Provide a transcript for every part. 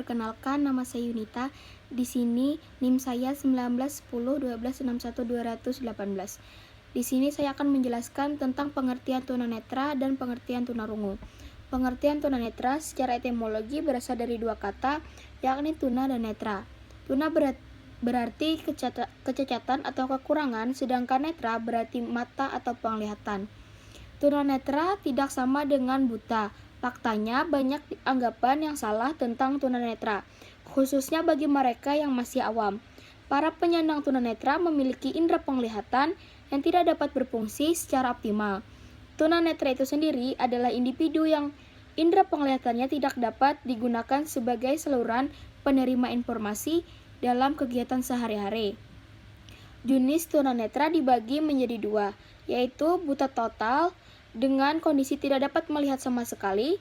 Perkenalkan, nama saya Yunita. Di sini NIM saya 19101261 218. Di sini saya akan menjelaskan tentang pengertian tunanetra dan pengertian tunarungu. Pengertian tunanetra secara etimologi berasal dari dua kata, yakni tuna dan netra. Tuna berarti kecacatan atau kekurangan, sedangkan netra berarti mata atau penglihatan. Tunanetra tidak sama dengan buta. Faktanya, banyak anggapan yang salah tentang tunanetra, khususnya bagi mereka yang masih awam. Para penyandang tunanetra memiliki indera penglihatan yang tidak dapat berfungsi secara optimal. Tunanetra itu sendiri adalah individu yang indera penglihatannya tidak dapat digunakan sebagai saluran penerima informasi dalam kegiatan sehari-hari. Jenis tunanetra dibagi menjadi dua, yaitu buta total dengan kondisi tidak dapat melihat sama sekali,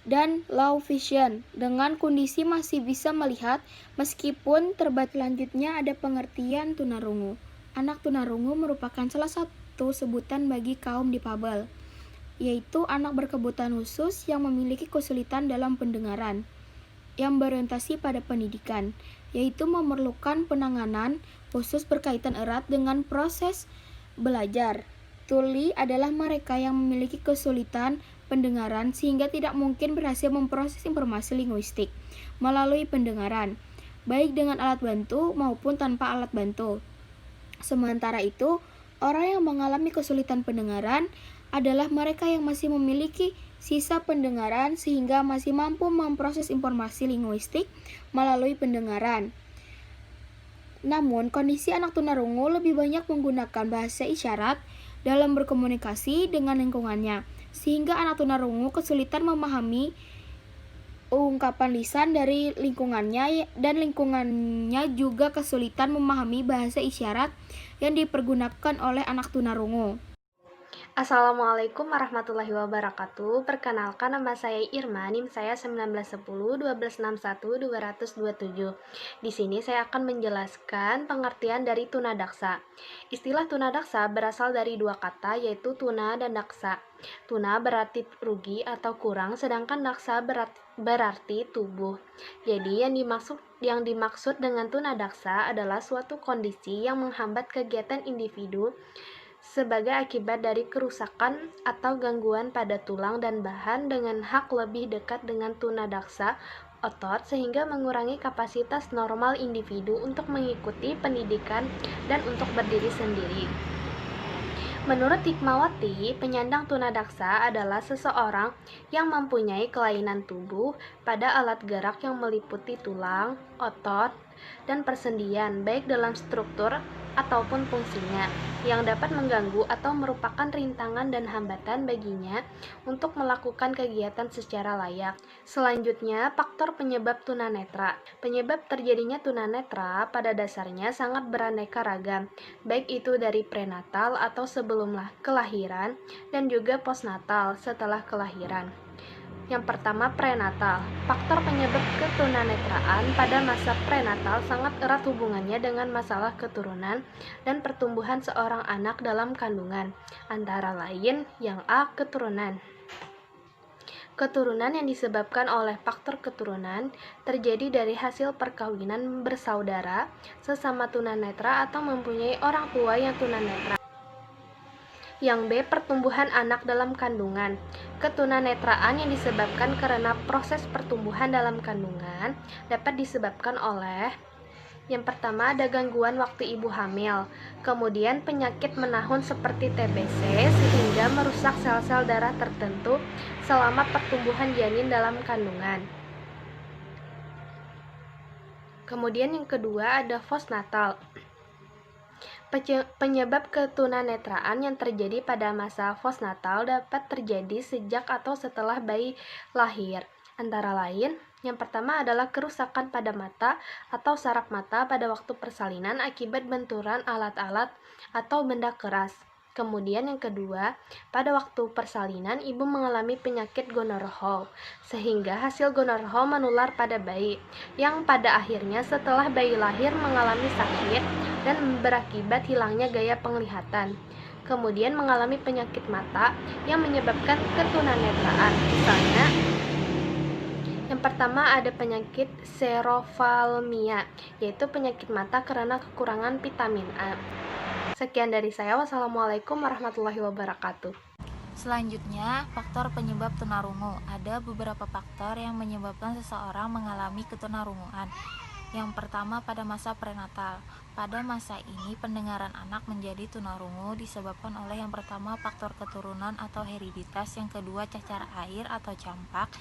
dan low vision dengan kondisi masih bisa melihat meskipun terbatas. Selanjutnya ada pengertian tunarungu. Anak tunarungu merupakan salah satu sebutan bagi kaum difabel, yaitu anak berkebutuhan khusus yang memiliki kesulitan dalam pendengaran, yang berorientasi pada pendidikan, yaitu memerlukan penanganan khusus berkaitan erat dengan proses belajar. Tuli adalah mereka yang memiliki kesulitan pendengaran sehingga tidak mungkin berhasil memproses informasi linguistik melalui pendengaran, baik dengan alat bantu maupun tanpa alat bantu. Sementara itu, orang yang mengalami kesulitan pendengaran adalah mereka yang masih memiliki sisa pendengaran sehingga masih mampu memproses informasi linguistik melalui pendengaran. Namun, kondisi anak tunarungu lebih banyak menggunakan bahasa isyarat dalam berkomunikasi dengan lingkungannya, sehingga anak tunarungu kesulitan memahami ungkapan lisan dari lingkungannya, dan lingkungannya juga kesulitan memahami bahasa isyarat yang dipergunakan oleh anak tunarungu. Assalamualaikum warahmatullahi wabarakatuh. Perkenalkan, nama saya Irma, NIM saya 1910 1261 227. Di sini saya akan menjelaskan pengertian dari tunadaksa. Istilah tunadaksa berasal dari dua kata, yaitu tuna dan daksa. Tuna berarti rugi atau kurang, sedangkan daksa berarti tubuh. Jadi yang dimaksud dengan tunadaksa adalah suatu kondisi yang menghambat kegiatan individu sebagai akibat dari kerusakan atau gangguan pada tulang dan bahan dengan hak lebih dekat dengan tunadaksa otot, sehingga mengurangi kapasitas normal individu untuk mengikuti pendidikan dan untuk berdiri sendiri. Menurut Hikmawati, penyandang tunadaksa adalah seseorang yang mempunyai kelainan tubuh pada alat gerak yang meliputi tulang, otot, dan persendian, baik dalam struktur ataupun fungsinya, yang dapat mengganggu atau merupakan rintangan dan hambatan baginya untuk melakukan kegiatan secara layak. Selanjutnya, faktor penyebab tunanetra. Penyebab terjadinya tunanetra pada dasarnya sangat beraneka ragam, baik itu dari prenatal atau sebelum kelahiran, dan juga postnatal setelah kelahiran. Yang pertama, prenatal. Faktor penyebab ketunanetraan pada masa prenatal sangat erat hubungannya dengan masalah keturunan dan pertumbuhan seorang anak dalam kandungan. Antara lain, yang A, keturunan. Keturunan yang disebabkan oleh faktor keturunan terjadi dari hasil perkawinan bersaudara, sesama tunanetra, atau mempunyai orang tua yang tunanetra. Yang B, pertumbuhan anak dalam kandungan. Ketunanetraan yang disebabkan karena proses pertumbuhan dalam kandungan dapat disebabkan oleh: yang pertama, ada gangguan waktu ibu hamil, kemudian penyakit menahun seperti TBC sehingga merusak sel-sel darah tertentu selama pertumbuhan janin dalam kandungan. Kemudian yang kedua, ada postnatal. Penyebab ketunanetraan yang terjadi pada masa postnatal dapat terjadi sejak atau setelah bayi lahir. Antara lain, yang pertama adalah kerusakan pada mata atau saraf mata pada waktu persalinan akibat benturan alat-alat atau benda keras. Kemudian yang kedua, pada waktu persalinan ibu mengalami penyakit gonorrhea, sehingga hasil gonorrhea menular pada bayi, yang pada akhirnya setelah bayi lahir mengalami sakit dan berakibat hilangnya gaya penglihatan. Kemudian mengalami penyakit mata yang menyebabkan ketunanetraan. Misalnya, yang Pertama ada penyakit xerophthalmia, yaitu penyakit mata karena kekurangan vitamin A. Sekian dari saya. Wassalamualaikum warahmatullahi wabarakatuh. Selanjutnya, faktor penyebab tunarungu. Ada beberapa faktor yang menyebabkan seseorang mengalami ketunarunguan. Yang pertama pada masa prenatal. Pada masa ini, pendengaran anak menjadi tunarungu disebabkan oleh yang pertama faktor keturunan atau hereditas, yang kedua cacar air atau campak,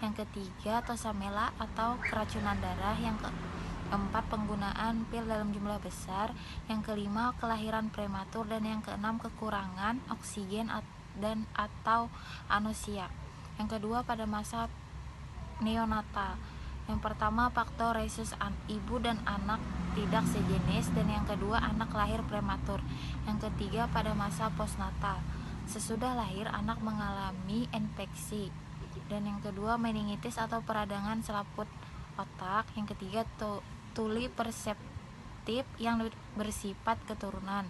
yang ketiga tosamela atau keracunan darah, yang keempat penggunaan pil dalam jumlah besar, yang kelima kelahiran prematur, dan yang keenam kekurangan oksigen dan atau anosia. Yang kedua pada masa neonatal. Yang pertama faktor rhesus ibu dan anak tidak sejenis, dan yang kedua anak lahir prematur. Yang ketiga pada masa postnatal. Sesudah lahir anak mengalami infeksi. Dan yang kedua meningitis atau peradangan selaput otak. Yang ketiga tuli perseptif yang bersifat keturunan.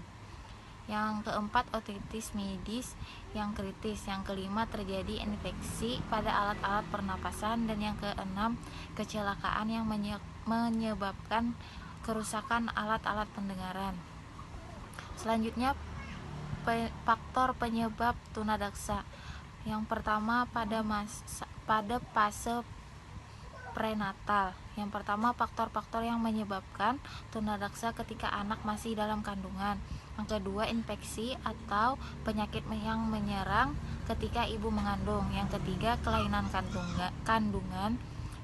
Yang keempat otitis medis yang kritis. Yang kelima terjadi infeksi pada alat-alat pernapasan, dan yang keenam kecelakaan yang menyebabkan kerusakan alat-alat pendengaran. Selanjutnya faktor penyebab tunadaksa. Yang pertama pada fase prenatal. Yang pertama faktor-faktor yang menyebabkan tunadaksa ketika anak masih dalam kandungan. Yang kedua infeksi atau penyakit yang menyerang ketika ibu mengandung. Yang ketiga kelainan kandungan.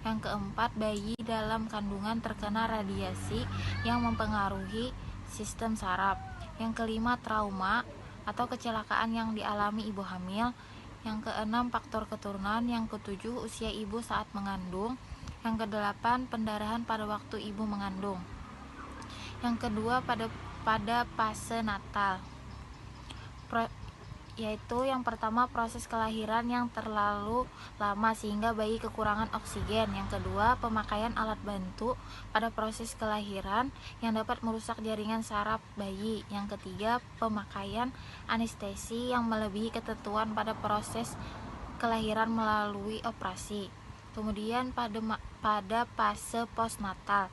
Yang keempat bayi dalam kandungan terkena radiasi yang mempengaruhi sistem saraf. Yang kelima trauma atau kecelakaan yang dialami ibu hamil. Yang keenam faktor keturunan. Yang ketujuh usia ibu saat mengandung. Yang kedelapan pendarahan pada waktu ibu mengandung. Yang kedua pada fase natal, yaitu yang pertama proses kelahiran yang terlalu lama sehingga bayi kekurangan oksigen. Yang kedua pemakaian alat bantu pada proses kelahiran yang dapat merusak jaringan saraf bayi. Yang ketiga pemakaian anestesi yang melebihi ketentuan pada proses kelahiran melalui operasi. Kemudian pada fase postnatal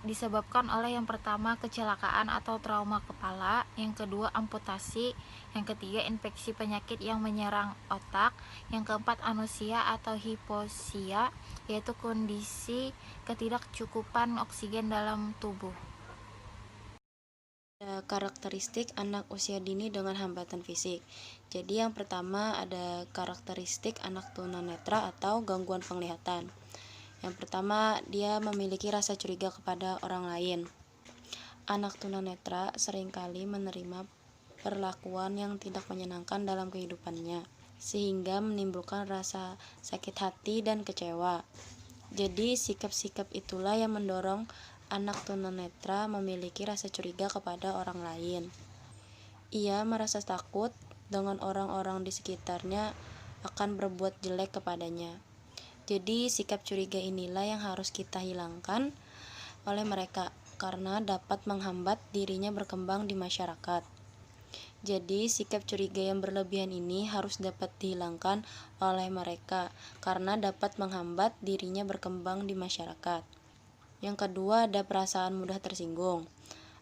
disebabkan oleh yang pertama kecelakaan atau trauma kepala, yang kedua amputasi, yang ketiga infeksi penyakit yang menyerang otak, yang keempat anosia atau hipoxia, yaitu kondisi ketidakcukupan oksigen dalam tubuh. Karakteristik anak usia dini dengan hambatan fisik. Jadi yang pertama ada karakteristik anak tunanetra atau gangguan penglihatan. Yang pertama, dia memiliki rasa curiga kepada orang lain. Anak tunanetra seringkali menerima perlakuan yang tidak menyenangkan dalam kehidupannya, sehingga menimbulkan rasa sakit hati dan kecewa. Jadi sikap-sikap itulah yang mendorong anak tunanetra memiliki rasa curiga kepada orang lain. Ia merasa takut dengan orang-orang di sekitarnya akan berbuat jelek kepadanya. Jadi sikap curiga inilah yang harus kita hilangkan oleh mereka, karena dapat menghambat dirinya berkembang di masyarakat. Jadi sikap curiga yang berlebihan ini harus dapat dihilangkan oleh mereka, karena dapat menghambat dirinya berkembang di masyarakat. Yang kedua ada perasaan mudah tersinggung.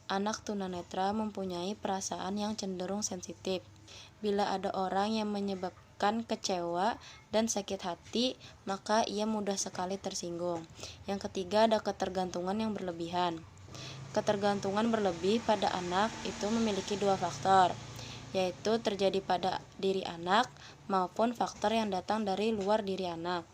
Anak tunanetra mempunyai perasaan yang cenderung sensitif. Bila ada orang yang menyebabkan kecewa dan sakit hati, maka ia mudah sekali tersinggung. Yang ketiga ada ketergantungan yang berlebihan. Ketergantungan berlebih pada anak itu memiliki dua faktor, yaitu terjadi pada diri anak maupun faktor yang datang dari luar diri anak.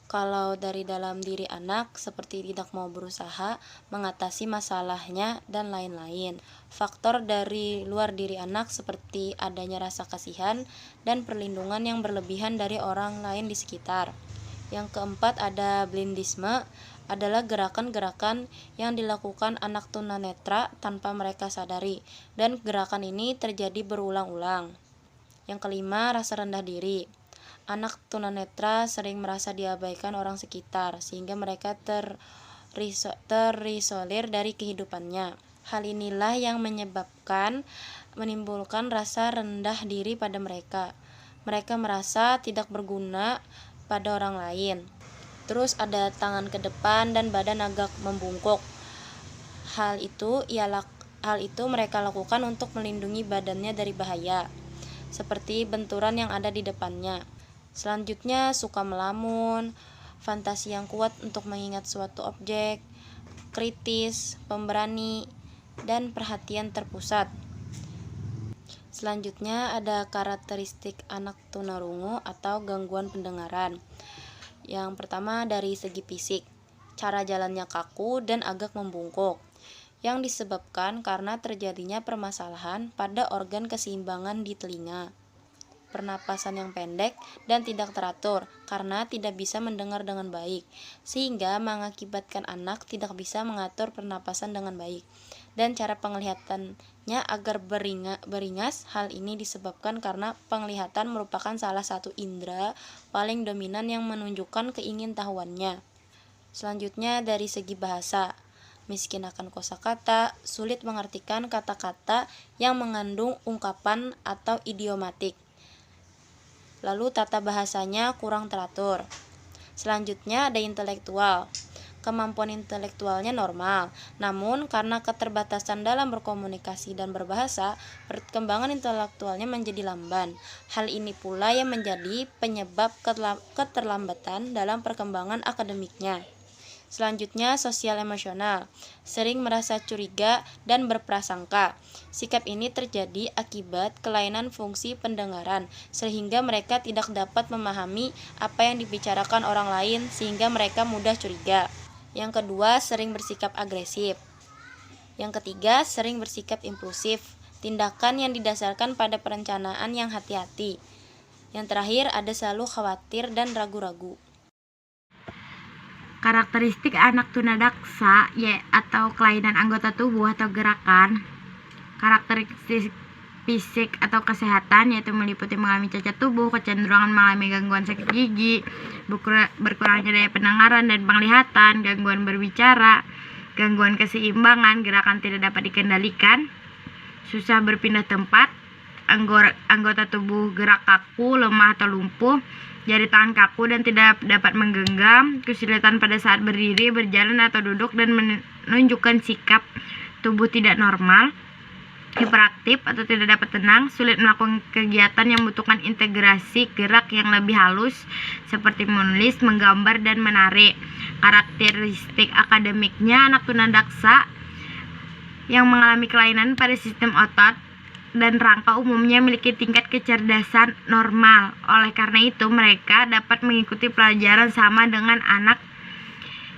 Kalau dari dalam diri anak, seperti tidak mau berusaha mengatasi masalahnya dan lain-lain. Faktor dari luar diri anak seperti adanya rasa kasihan dan perlindungan yang berlebihan dari orang lain di sekitar. Yang keempat ada blindisme, adalah gerakan-gerakan yang dilakukan anak tunanetra tanpa mereka sadari, dan gerakan ini terjadi berulang-ulang. Yang kelima, rasa rendah diri. Anak tunanetra sering merasa diabaikan orang sekitar, sehingga mereka terisolir dari kehidupannya. Hal inilah yang menimbulkan rasa rendah diri pada mereka. Mereka merasa tidak berguna pada orang lain. Terus ada tangan ke depan dan badan agak membungkuk. Hal itu mereka lakukan untuk melindungi badannya dari bahaya, seperti benturan yang ada di depannya. Selanjutnya suka melamun, fantasi yang kuat untuk mengingat suatu objek, kritis, pemberani, dan perhatian terpusat. Selanjutnya ada karakteristik anak tunarungu atau gangguan pendengaran. Yang pertama dari segi fisik, cara jalannya kaku dan agak membungkuk, yang disebabkan karena terjadinya permasalahan pada organ keseimbangan di telinga. Pernapasan yang pendek dan tidak teratur karena tidak bisa mendengar dengan baik, sehingga mengakibatkan anak tidak bisa mengatur pernapasan dengan baik. Dan cara penglihatannya agar beringas. Hal ini disebabkan karena penglihatan merupakan salah satu indera paling dominan yang menunjukkan keingintahuannya. Selanjutnya dari segi bahasa, miskin akan kosakata, sulit mengartikan kata-kata yang mengandung ungkapan atau idiomatik. Lalu tata bahasanya kurang teratur. Selanjutnya ada intelektual. Kemampuan intelektualnya normal, namun karena keterbatasan dalam berkomunikasi dan berbahasa, perkembangan intelektualnya menjadi lamban. Hal ini pula yang menjadi penyebab keterlambatan dalam perkembangan akademiknya. Selanjutnya, sosial emosional, sering merasa curiga dan berprasangka. Sikap ini terjadi akibat kelainan fungsi pendengaran, sehingga mereka tidak dapat memahami apa yang dibicarakan orang lain, sehingga mereka mudah curiga. Yang kedua, sering bersikap agresif. Yang ketiga, sering bersikap impulsif, tindakan yang didasarkan pada perencanaan yang hati-hati. Yang terakhir, ada selalu khawatir dan ragu-ragu. Karakteristik anak tunadaksa atau kelainan anggota tubuh atau gerakan. Karakteristik fisik atau kesehatan yaitu meliputi mengalami cacat tubuh, kecenderungan mengalami gangguan sakit gigi, berkurangnya daya pendengaran dan penglihatan, gangguan berbicara, gangguan keseimbangan, gerakan tidak dapat dikendalikan, susah berpindah tempat, anggota tubuh gerak kaku, lemah atau lumpuh, jari tangan kaku dan tidak dapat menggenggam, kesulitan pada saat berdiri, berjalan atau duduk dan menunjukkan sikap tubuh tidak normal, hiperaktif atau tidak dapat tenang, sulit melakukan kegiatan yang membutuhkan integrasi gerak yang lebih halus seperti menulis, menggambar, dan menarik. Karakteristik akademiknya anak tunadaksa yang mengalami kelainan pada sistem otot dan rangka umumnya memiliki tingkat kecerdasan normal. Oleh karena itu, mereka dapat mengikuti pelajaran sama dengan anak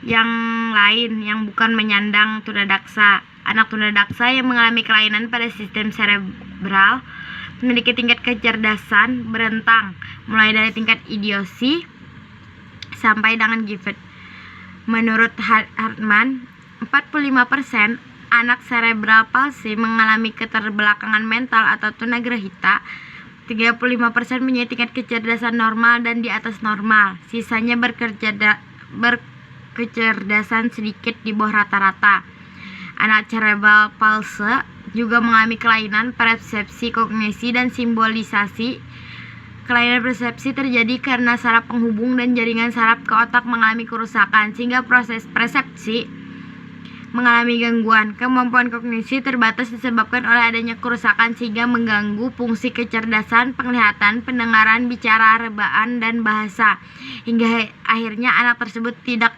yang lain yang bukan menyandang tunadaksa. Anak tunadaksa yang mengalami kelainan pada sistem cerebral memiliki tingkat kecerdasan berentang, mulai dari tingkat idiosi sampai dengan gifted. Menurut Hartman, 45% anak cerebral palsy mengalami keterbelakangan mental atau tunagrahita, 35% punya tingkat kecerdasan normal dan di atas normal, sisanya berkecerdasan sedikit di bawah rata-rata. Anak cerebral palsy juga mengalami kelainan persepsi, kognisi, dan simbolisasi. Kelainan persepsi terjadi karena saraf penghubung dan jaringan saraf ke otak mengalami kerusakan, sehingga proses persepsi mengalami gangguan. Kemampuan kognisi terbatas disebabkan oleh adanya kerusakan sehingga mengganggu fungsi kecerdasan, penglihatan, pendengaran, bicara, rebaan, dan bahasa. Hingga akhirnya anak tersebut tidak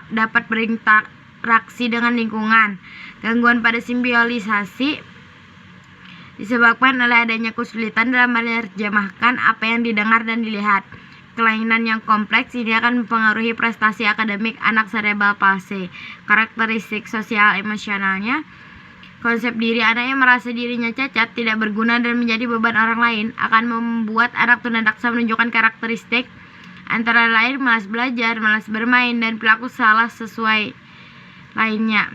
dapat berinteraksi dengan lingkungan. Gangguan pada simbolisasi disebabkan oleh adanya kesulitan dalam menerjemahkan apa yang didengar dan dilihat. Kelainan yang kompleks ini akan mempengaruhi prestasi akademik anak cerebral palsy. Karakteristik sosial emosionalnya, konsep diri anak yang merasa dirinya cacat, tidak berguna, dan menjadi beban orang lain akan membuat anak tunadaksa menunjukkan karakteristik antara lain malas belajar, malas bermain, dan perilaku salah sesuai lainnya.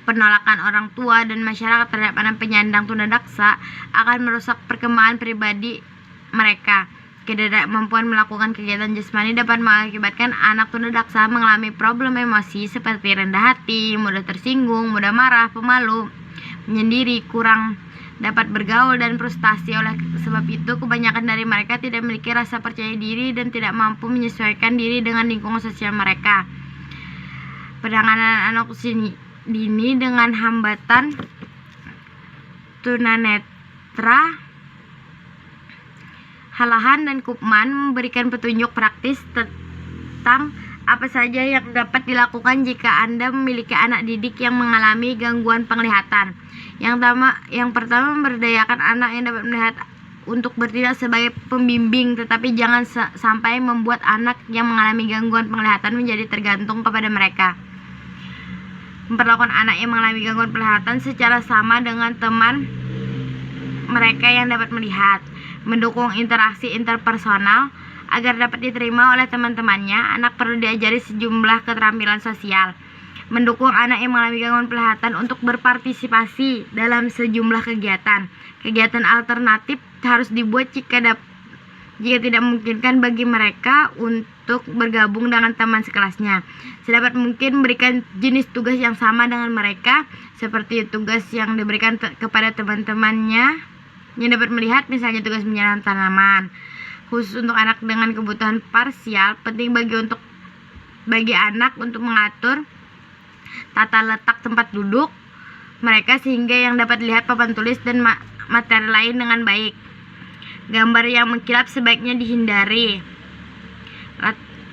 Penolakan orang tua dan masyarakat terhadap anak penyandang tunadaksa akan merusak perkembangan pribadi mereka. Ketidakmampuan melakukan kegiatan jasmani dapat mengakibatkan anak tunadaksa mengalami problem emosi seperti rendah hati, mudah tersinggung, mudah marah, pemalu, menyendiri, kurang dapat bergaul dan frustasi. Oleh sebab itu, kebanyakan dari mereka tidak memiliki rasa percaya diri dan tidak mampu menyesuaikan diri dengan lingkungan sosial mereka. Penanganan anak usia dini dengan hambatan tunanetra. Halahan dan Kupman memberikan petunjuk praktis tentang apa saja yang dapat dilakukan jika Anda memiliki anak didik yang mengalami gangguan penglihatan. Yang pertama, memberdayakan anak yang dapat melihat untuk bertindak sebagai pembimbing, tetapi jangan sampai membuat anak yang mengalami gangguan penglihatan menjadi tergantung kepada mereka. Memperlakukan anak yang mengalami gangguan penglihatan secara sama dengan teman mereka yang dapat melihat. Mendukung interaksi interpersonal agar dapat diterima oleh teman-temannya. Anak perlu diajari sejumlah keterampilan sosial. Mendukung anak yang mengalami gangguan penglihatan untuk berpartisipasi dalam sejumlah kegiatan. Kegiatan alternatif harus dibuat jika tidak memungkinkan bagi mereka untuk bergabung dengan teman sekelasnya. Sedapat mungkin memberikan jenis tugas yang sama dengan mereka, seperti tugas yang diberikan kepada teman-temannya yang dapat melihat, misalnya tugas menyiram tanaman. Khusus untuk anak dengan kebutuhan parsial, penting bagi anak untuk mengatur tata letak tempat duduk mereka sehingga yang dapat lihat papan tulis dan materi lain dengan baik. Gambar yang mengkilap sebaiknya dihindari.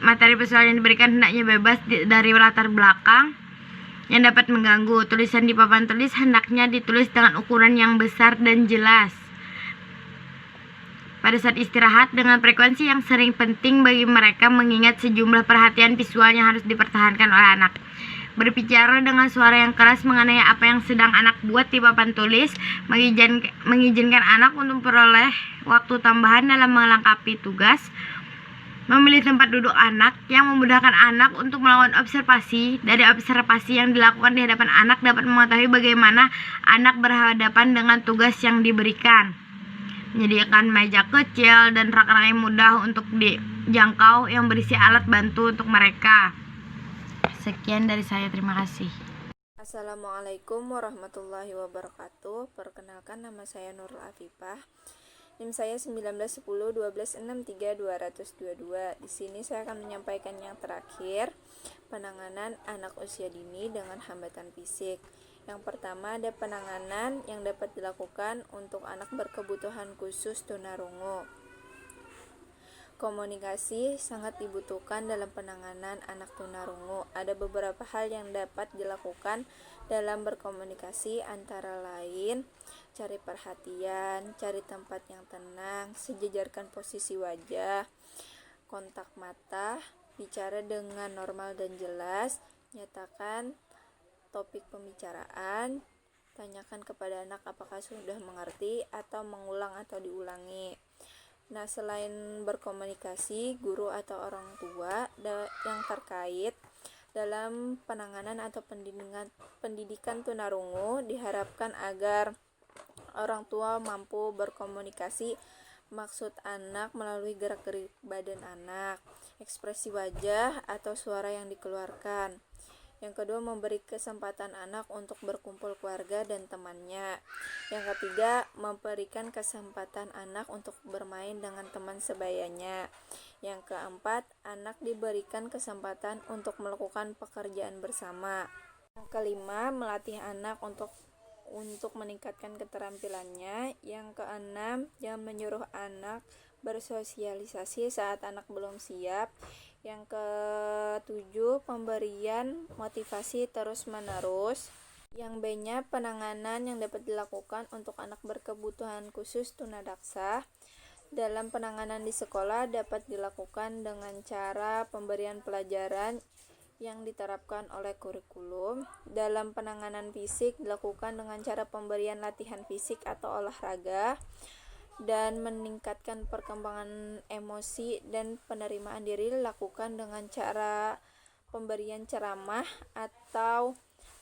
Materi visual yang diberikan hendaknya bebas dari latar belakang yang dapat mengganggu. Tulisan di papan tulis hendaknya ditulis dengan ukuran yang besar dan jelas. Pada saat istirahat, dengan frekuensi yang sering, penting bagi mereka mengingat sejumlah perhatian visual yang harus dipertahankan oleh anak. Berbicara dengan suara yang keras mengenai apa yang sedang anak buat di papan tulis, mengizinkan anak untuk memperoleh waktu tambahan dalam melengkapi tugas. Memilih tempat duduk anak yang memudahkan anak untuk melakukan observasi. Dari observasi yang dilakukan di hadapan anak dapat mengetahui bagaimana anak berhadapan dengan tugas yang diberikan. Menyediakan meja kecil dan rak-rak yang mudah untuk dijangkau yang berisi alat bantu untuk mereka. Sekian dari saya, terima kasih. Assalamualaikum warahmatullahi wabarakatuh. Perkenalkan, nama saya Nurul Afifah. NIM saya 1910-1263-222. Di sini saya akan menyampaikan yang terakhir, penanganan anak usia dini dengan hambatan fisik. Yang pertama, ada penanganan yang dapat dilakukan untuk anak berkebutuhan khusus tunarungu. Komunikasi sangat dibutuhkan dalam penanganan anak tunarungu. Ada beberapa hal yang dapat dilakukan dalam berkomunikasi, antara lain cari perhatian, cari tempat yang tenang, sejajarkan posisi wajah, kontak mata, bicara dengan normal dan jelas, nyatakan topik pembicaraan, tanyakan kepada anak apakah sudah mengerti atau mengulang atau diulangi. Nah, selain berkomunikasi, guru atau orang tua yang terkait dalam penanganan atau pendidikan tunarungu diharapkan agar orang tua mampu berkomunikasi maksud anak melalui gerak-gerik badan anak, ekspresi wajah atau suara yang dikeluarkan. Yang kedua, memberi kesempatan anak untuk berkumpul keluarga dan temannya. Yang ketiga, memberikan kesempatan anak untuk bermain dengan teman sebayanya. Yang keempat, anak diberikan kesempatan untuk melakukan pekerjaan bersama. Yang kelima, melatih anak untuk meningkatkan keterampilannya. Yang keenam, jangan menyuruh anak bersosialisasi saat anak belum siap. Yang ketujuh, pemberian motivasi terus-menerus. Yang B-nya, penanganan yang dapat dilakukan untuk anak berkebutuhan khusus tunadaksa. Dalam penanganan di sekolah dapat dilakukan dengan cara pemberian pelajaran yang diterapkan oleh kurikulum. Dalam penanganan fisik dilakukan dengan cara pemberian latihan fisik atau olahraga. Dan meningkatkan perkembangan emosi dan penerimaan diri dilakukan dengan cara pemberian ceramah atau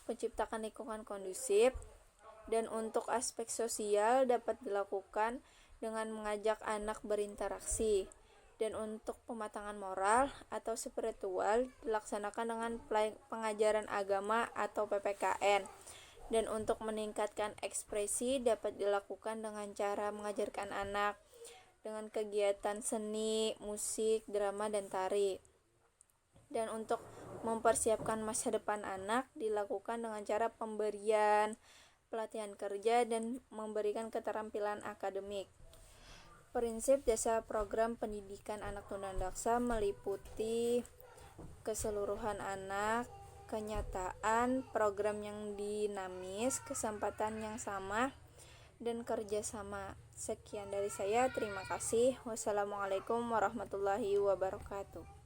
menciptakan lingkungan kondusif. Dan untuk aspek sosial dapat dilakukan dengan mengajak anak berinteraksi. Dan untuk pematangan moral atau spiritual dilaksanakan dengan pengajaran agama atau PPKN. Dan untuk meningkatkan ekspresi dapat dilakukan dengan cara mengajarkan anak dengan kegiatan seni, musik, drama, dan tari. Dan untuk mempersiapkan masa depan anak dilakukan dengan cara pemberian pelatihan kerja dan memberikan keterampilan akademik. Prinsip dasar program pendidikan anak tunadaksa meliputi keseluruhan anak, kenyataan, program yang dinamis, kesempatan yang sama, dan kerjasama. Sekian dari saya, terima kasih. Wassalamualaikum warahmatullahi wabarakatuh.